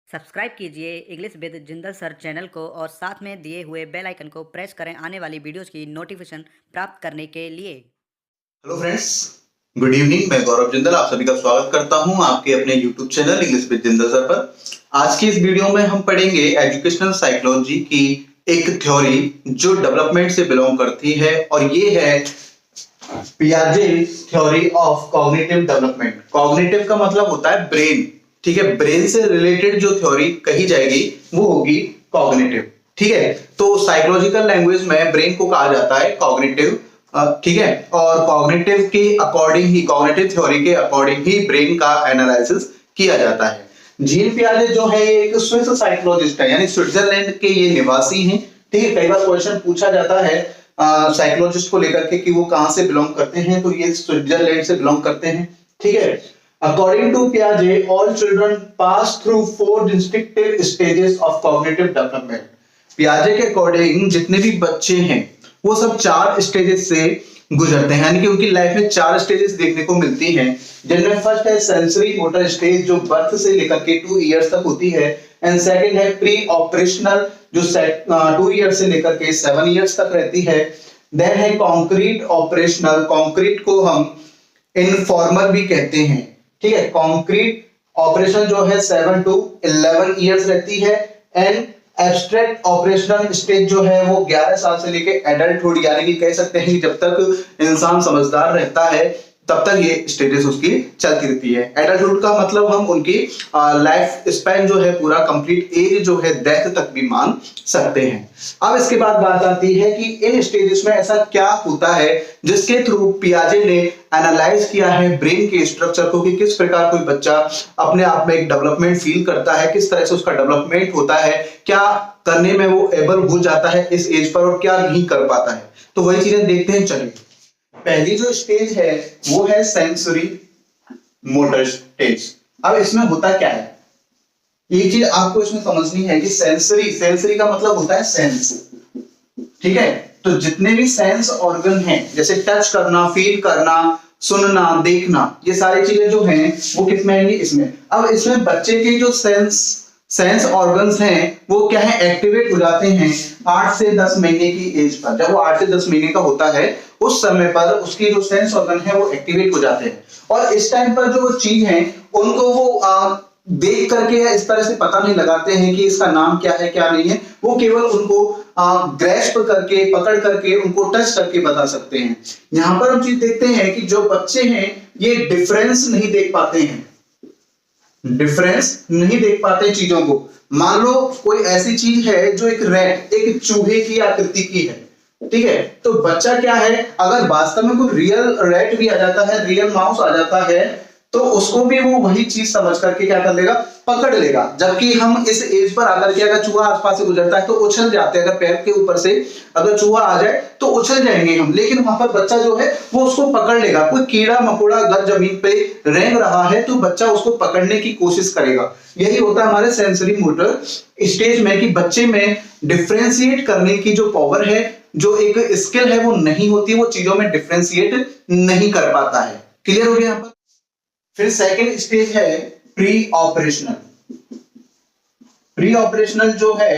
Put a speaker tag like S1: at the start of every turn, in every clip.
S1: Subscribe कीजिए English with Jindal sir channel को और साथ में दिए हुए बेल आइकन को प्रेस करें आने वाली वीडियोस की नोटिफिकेशन प्राप्त करने के लिए।
S2: Hello friends, good evening. मैं गौरव जिंदल आप सभी का स्वागत करता हूं आपके अपने YouTube channel English with Jindal sir पर। आज की इस वीडियो में हम पढ़ेंगे एजुकेशनल साइकोलॉजी की एक थ्योरी जो डेवलपमेंट से बिलोंग करती है और ये है पियाजे theory of cognitive development. Cognitive का मतलब होता है ब्रेन, ठीक है। ब्रेन से रिलेटेड जो थ्योरी कही जाएगी वो होगी कॉग्निटिव, ठीक है। तो साइकोलॉजिकल लैंग्वेज में ब्रेन को कहा जाता है कॉग्निटिव, ठीक है। और कॉग्निटिव के अकॉर्डिंग ही, कॉग्निटिव थ्योरी के अकॉर्डिंग ही ब्रेन का एनालिसिस किया जाता है। जीन पियाजे जो है एक स्विस साइकोलॉजिस्ट है, यानी स्विट्जरलैंड के ये निवासी हैं, ठीक है। कई बार क्वेश्चन पूछा जाता है साइकोलॉजिस्ट को लेकर के कि वो कहां से बिलोंग करते हैं, तो ये स्विट्जरलैंड से बिलोंग करते हैं, ठीक है। अकॉर्डिंग टू पियाजे all children pass through 4 distinctive stages of cognitive development. पियाजे के अकॉर्डिंग जितने भी बच्चे हैं वो सब 4 स्टेजेस से गुजरते हैं, यानी कि उनकी लाइफ में 4 स्टेजेस देखने को मिलती हैं, जिनमें फर्स्ट है सेंसरी मोटर स्टेज जो बर्थ से लेकर के 2 इयर्स तक होती है, एंड सेकंड है प्री ऑपरेशनल जो 2 इयर्स से लेकर के 7 इयर्स तक रहती है। देन है कॉन्क्रीट ऑपरेशनल, कॉन्क्रीट को हम इनफॉर्मल भी कहते हैं, ठीक है। कॉन्क्रीट ऑपरेशन जो है 7 to 11 इयर्स रहती है, एंड एब्स्ट्रैक्ट ऑपरेशनल स्टेज जो है वो 11 साल से लेके एडल्टहुड, यानी कि कह सकते हैं कि जब तक इंसान समझदार रहता है तब तक ये स्टेजेस उसकी चलती रहती है। एडल्टहुड का मतलब हम उनकी लाइफ स्पैन जो है पूरा कंप्लीट एज जो है डेथ तक भी मान सकते हैं। अब इसके बाद बात आती है कि इन स्टेजेस में ऐसा क्या होता है जिसके थ्रू पियाजे ने एनालाइज किया है ब्रेन के स्ट्रक्चर को, कि किस प्रकार कोई बच्चा अपने आप में एक डेवलपमेंट फील करता है, किस तरह से उसका डेवलपमेंट होता है, क्या करने में वो एबल हो जाता है इस एज पर और क्या नहीं कर पाता है। तो वही चीजें देखते हैं। चलिए, पहली जो स्टेज है वो है सेंसरी मोटर स्टेज। अब इसमें होता क्या है, ये चीज आपको इसमें समझनी है कि सेंसरी का मतलब होता है सेंस, ठीक है। तो जितने भी सेंस ऑर्गन हैं, जैसे टच करना, फील करना, सुनना, देखना, ये सारी चीजें जो हैं वो किस में आएंगी, इसमें। अब इसमें बच्चे के जो सेंस ऑर्गन्स हैं वो क्या है, एक्टिवेट हो जाते हैं 8 से 10 महीने की एज पर। जब वो 8 से 10 महीने का होता है उस समय पर उसकी जो सेंस ऑर्गन है वो एक्टिवेट हो जाते हैं, और इस टाइम पर जो चीज है उनको वो देख करके या इस तरह से पता नहीं लगाते हैं कि इसका नाम क्या है क्या नहीं है, वो केवल उनको ग्रैस्प करके, पकड़ करके, उनको टच करके बता सकते हैं। यहां पर हम चीज देखते हैं कि जो बच्चे हैं ये डिफरेंस नहीं देख पाते हैं, डिफरेंस नहीं देख पाते चीजों को। मान लो कोई ऐसी चीज है जो एक रैट, एक चूहे की आकृति की है, ठीक है। तो बच्चा क्या है, अगर वास्तव में कोई रियल रैट भी आ जाता है, रियल माउस आ जाता है, तो उसको भी वो वही चीज समझ करके क्या कर लेगा, पकड़ लेगा। जबकि हम इस एज पर आकर के अगर चूहा आसपास से गुजरता है तो उछल जाते हैं, अगर पैर के ऊपर से अगर चूहा आ जाए तो उछल जाएंगे हम, लेकिन वहां पर बच्चा जो है वो उसको पकड़ लेगा। कोई कीड़ा मकोड़ा अगर जमीन पे रेंग रहा है तो बच्चा उसको पकड़ने की कोशिश करेगा। यही होता है हमारे सेंसरी मोटर स्टेज में, कि बच्चे में डिफ्रेंशिएट करने की जो पावर है, जो एक स्किल है वो नहीं होती, वो चीजों में डिफ्रेंशिएट नहीं कर पाता है। क्लियर हो गया यहाँ पर। फिर सेकंड स्टेज है प्री ऑपरेशनल। प्री ऑपरेशनल जो है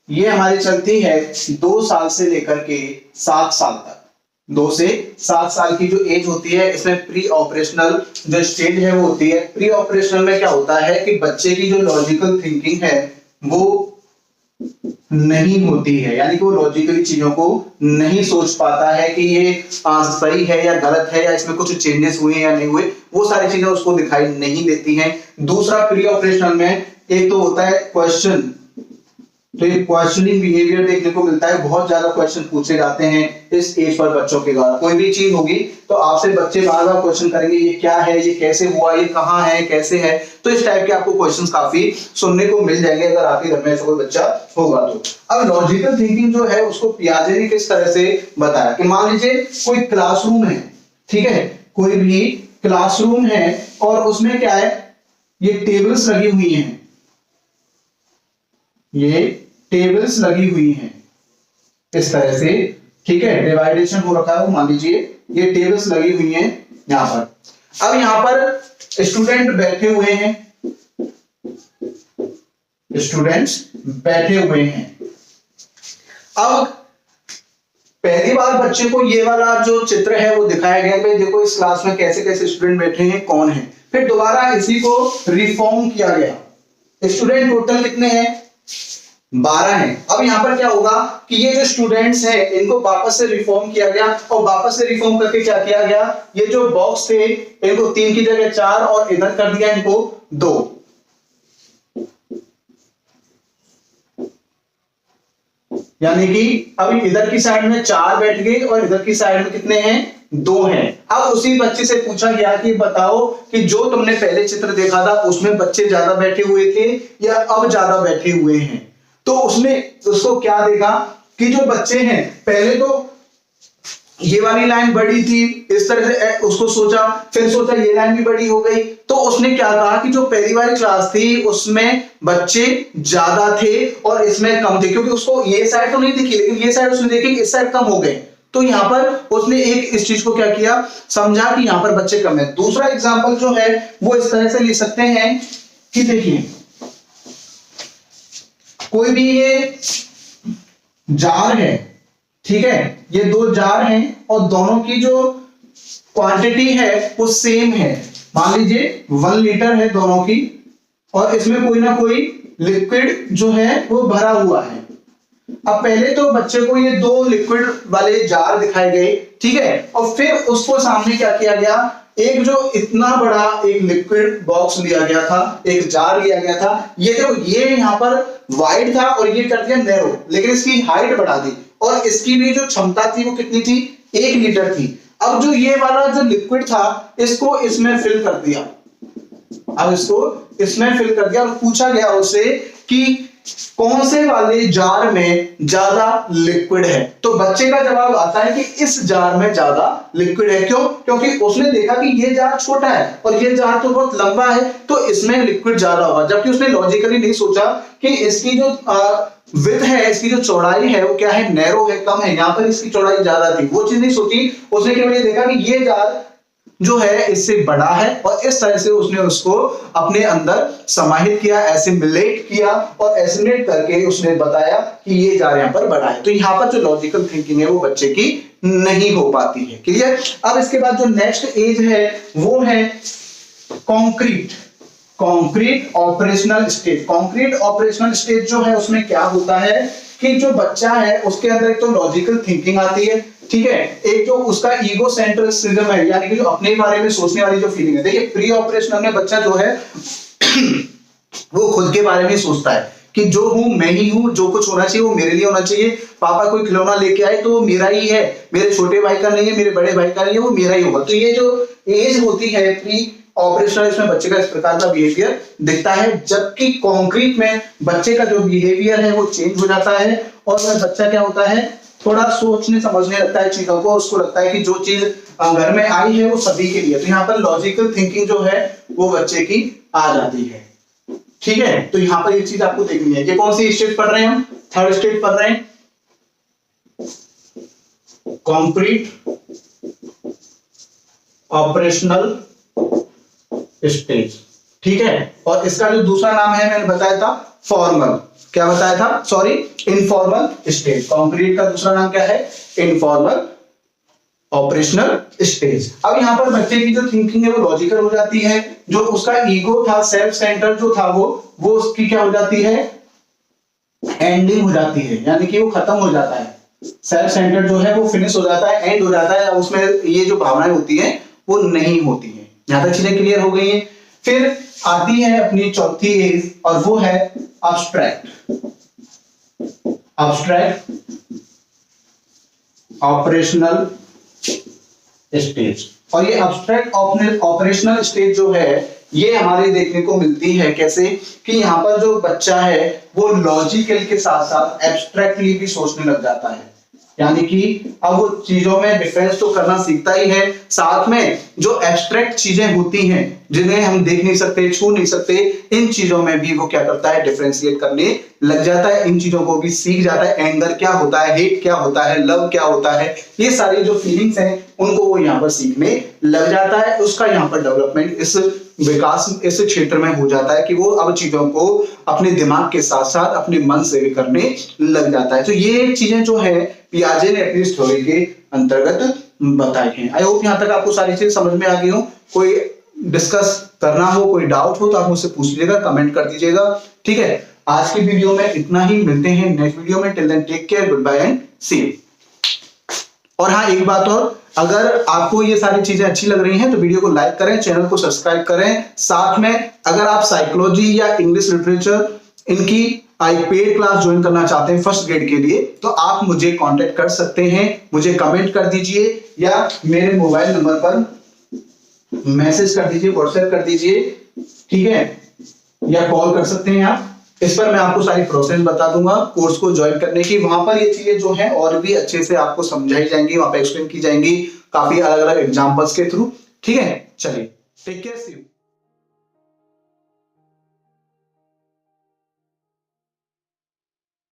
S2: ये हमारी चलती है 2 साल से लेकर के 7 साल तक। 2 से 7 साल की जो एज होती है इसमें प्री ऑपरेशनल जो स्टेज है वो होती है। प्री ऑपरेशनल में क्या होता है कि बच्चे की जो लॉजिकल थिंकिंग है वो नहीं होती है, यानी कि वो लॉजिकली चीजों को नहीं सोच पाता है कि ये सही है या गलत है, या इसमें कुछ चेंजेस हुए या नहीं हुए, वो सारी चीजें उसको दिखाई नहीं देती हैं। दूसरा प्री ऑपरेशनल में एक तो होता है क्वेश्चन, तो ये क्वेश्चनिंग बिहेवियर देखने को मिलता है, बहुत ज्यादा क्वेश्चन पूछे जाते हैं इस एज पर बच्चों के द्वारा। कोई भी चीज होगी तो आपसे बच्चे बार बार क्वेश्चन करेंगे, ये क्या है, ये कैसे हुआ, ये कहाँ है, कैसे है। तो इस टाइप के आपको क्वेश्चंस काफी सुनने को मिल जाएंगे अगर आपके घर में ऐसा कोई बच्चा होगा तो। अब लॉजिकल थिंकिंग जो है उसको पियाजे ने किस तरह से बताया कि मान लीजिए कोई क्लासरूम है, ठीक है, कोई भी क्लासरूम है और उसमें क्या है, ये टेबल्स लगी हुई हैं, ये टेबल्स लगी हुई हैं इस तरह से, ठीक है, डिवाइडेशन हो रखा है वो, मान लीजिए ये टेबल्स लगी हुई हैं यहां पर। अब यहां पर स्टूडेंट बैठे हुए हैं, स्टूडेंट्स बैठे हुए हैं। अब पहली बार बच्चे को ये वाला जो चित्र है वो दिखाया गया, भाई देखो इस क्लास में कैसे कैसे स्टूडेंट बैठे हैं, कौन है। फिर दोबारा इसी को रिफॉर्म किया गया। स्टूडेंट टोटल कितने हैं? 12 हैं। अब यहां पर क्या होगा कि ये जो स्टूडेंट्स हैं इनको वापस से रिफॉर्म किया गया, और वापस से रिफॉर्म करके क्या किया गया, ये जो बॉक्स थे इनको 3 की जगह 4 और इधर कर दिया इनको 2। यानी कि अभी इधर की साइड में 4 बैठ गए और इधर की साइड में कितने हैं? 2 हैं। अब उसी बच्चे से पूछा गया कि बताओ कि जो तुमने पहले चित्र देखा था उसमें बच्चे ज्यादा बैठे हुए थे या अब ज्यादा बैठे हुए हैं। तो उसने उसको क्या देखा कि जो बच्चे हैं पहले तो ये वाली लाइन बड़ी थी, इस तरह से उसको सोचा, फिर सोचा ये लाइन भी बड़ी हो गई, तो उसने क्या कहा कि जो पहली वाली क्लास थी उसमें बच्चे ज्यादा थे और इसमें कम थे, क्योंकि उसको ये साइड तो नहीं दिखी लेकिन ये साइड उसने देखी, इस साइड कम हो गए। तो यहां पर उसने एक इस चीज को क्या किया, समझा कि यहां पर बच्चे कम है। दूसरा एग्जाम्पल जो है वो इस तरह से ले सकते हैं कि देखिए कोई भी ये जार है, ठीक है, ये 2 जार हैं और दोनों की जो क्वांटिटी है वो सेम है। मान लीजिए 1 लीटर है दोनों की और इसमें कोई ना कोई लिक्विड जो है वो भरा हुआ है। अब पहले तो बच्चे को ये 2 लिक्विड वाले जार दिखाए गए, ठीक है, और फिर उसको सामने क्या किया गया, एक जो इतना बड़ा एक लिक्विड बॉक्स लिया गया था, एक जार लिया गया था। ये देखो ये यहाँ पर वाइड था और ये कर दिया नैरो, लेकिन इसकी हाइट बढ़ा दी और इसकी भी जो क्षमता थी वो कितनी थी, 1 लीटर थी। अब जो ये वाला जो लिक्विड था इसको इसमें फिल कर दिया, अब इसको इसमें फिल कर दिया और पूछा गया उससे कि कौन से वाले जार में ज्यादा लिक्विड है। तो बच्चे का जवाब आता है कि इस जार में ज्यादा लिक्विड है। क्यों? क्योंकि उसने देखा कि ये जार छोटा है और ये जार तो बहुत लंबा है, तो इसमें लिक्विड ज्यादा होगा। जबकि उसने लॉजिकली नहीं सोचा कि इसकी जो विड्थ है, इसकी जो चौड़ाई है वो क्या है, नैरो है, कम है, यहाँ पर इसकी चौड़ाई ज्यादा थी, वो चीज नहीं सोची। उसने केवल ये देखा कि ये जार जो है इससे बड़ा है और इस तरह से उसने उसको अपने अंदर समाहित किया, एसिमिलेट किया और एसिमिलेट करके उसने बताया कि ये जार यहाँ पर बड़ा है। तो यहाँ पर जो लॉजिकल थिंकिंग है वो बच्चे की नहीं हो पाती है। क्लियर? अब इसके बाद जो नेक्स्ट एज है वो है concrete, concrete operational stage. Concrete operational stage जो है उसमें क्या होता है कि जो बच्चा है उसके अंदर एक तो लॉजिकल थिंकिंग आती है, ठीक है, एक जो उसका ईगो सेंट्रिज्म है, यानी कि जो अपने बारे में सोचने वाली जो फीलिंग है। देखिए प्री ऑपरेशनल में बच्चा जो है वो खुद के बारे में सोचता है कि जो हूं मैं ही हूं, जो कुछ होना चाहिए वो मेरे लिए होना चाहिए। पापा कोई खिलौना लेके आए तो वो मेरा ही है, मेरे छोटे भाई का नहीं है, मेरे बड़े भाई का नहीं है, वो मेरा ही होगा। तो ये जो एज होती है प्री ऑपरेशनल, इसमें बच्चे का इस प्रकार का बिहेवियर दिखता है। जबकि कॉन्क्रीट में बच्चे का जो बिहेवियर है वो चेंज हो जाता है और बच्चा क्या होता है, थोड़ा सोचने समझने लगता है चीजों को। उसको लगता है कि जो चीज घर में आई है वो सभी के लिए। तो यहाँ पर लॉजिकल थिंकिंग जो है वो बच्चे की आ जाती है, ठीक है। तो यहाँ पर ये चीज आपको देखनी है। ये कौन सी स्टेज पढ़ रहे हैं हम? 3rd स्टेज पढ़ रहे हैं, कॉन्क्रीट ऑपरेशनल स्टेज, ठीक है। और इसका जो दूसरा नाम है मैंने बताया था फॉर्मल, क्या बताया था, सॉरी, इनफॉर्मल स्टेज। कॉन्क्रीट का दूसरा नाम क्या है, इनफॉर्मल ऑपरेशनल स्टेज। अब यहाँ पर बच्चे की जो थिंकिंग है वो लॉजिकल हो जाती है। जो उसका ईगो था, सेल्फ सेंटर जो था वो उसकी क्या हो जाती है, एंडिंग हो जाती है, यानी कि वो खत्म हो जाता है। सेल्फ सेंटर जो है वो फिनिश हो जाता है, एंड हो जाता है, उसमें ये जो भावनाएं होती है वो नहीं होती है। यहां तक चीजें क्लियर हो गई है। फिर आती है अपनी चौथी एज और वो है अब्स्ट्रैक्ट, अब्स्ट्रैक्ट ऑपरेशनल स्टेज। और ये अब्स्ट्रैक्ट ऑपरेशनल स्टेज जो है ये हमारे देखने को मिलती है कैसे कि यहाँ पर जो बच्चा है वो लॉजिकल के साथ साथ एब्स्ट्रैक्टली भी सोचने लग जाता है। यानी कि अब वो चीजों में डिफरेंस तो करना सीखता ही है, साथ में जो एब्स्ट्रैक्ट चीजें होती हैं जिन्हें हम देख नहीं सकते, छू नहीं सकते, इन चीजों में भी वो क्या करता है, डिफरेंशिएट करने लग जाता है। इन चीजों को भी सीख जाता है। एंगर क्या होता है, हेट क्या होता है, लव क्या होता है, ये सारी जो फीलिंग्स हैं उनको वो यहाँ पर सीखने लग जाता है। उसका यहाँ पर डेवलपमेंट इस विकास इस क्षेत्र में हो जाता है कि वो अब चीजों को अपने दिमाग के साथ साथ अपने मन से भी करने लग जाता है। तो ये चीजें जो है पियाजे ने अपनी स्टोरी के अंतर्गत बताई हैं। आई होप यहाँ तक आपको सारी चीज समझ में आ गई हो। कोई डिस्कस करना हो, कोई डाउट हो तो आप मुझसे पूछ लीजिएगा, कमेंट कर दीजिएगा। ठीक है, आज की वीडियो में इतना ही। मिलते हैं नेक्स्ट वीडियो में। Till then take care, good bye and see you. और हाँ, एक बात और, अगर आपको ये सारी चीजें अच्छी लग रही हैं तो वीडियो को लाइक करें, चैनल को सब्सक्राइब करें। साथ में अगर आप साइकोलॉजी या इंग्लिश लिटरेचर इनकी पेड क्लास ज्वाइन करना चाहते हैं फर्स्ट ग्रेड के लिए, तो आप मुझे कांटेक्ट कर सकते हैं। मुझे कमेंट कर दीजिए या मेरे मोबाइल नंबर पर मैसेज कर दीजिए, व्हाट्सएप कर दीजिए, ठीक है, या कॉल कर सकते हैं आप। इस पर मैं आपको सारी प्रोसेस बता दूंगा कोर्स को ज्वाइन करने की। वहां पर ये चीजें जो है और भी अच्छे से आपको समझाई जाएंगी, वहां पर एक्सप्लेन की जाएंगी काफी अलग अलग एग्जांपल्स के थ्रू। ठीक है, चलिए, टेक केयर, सी यू।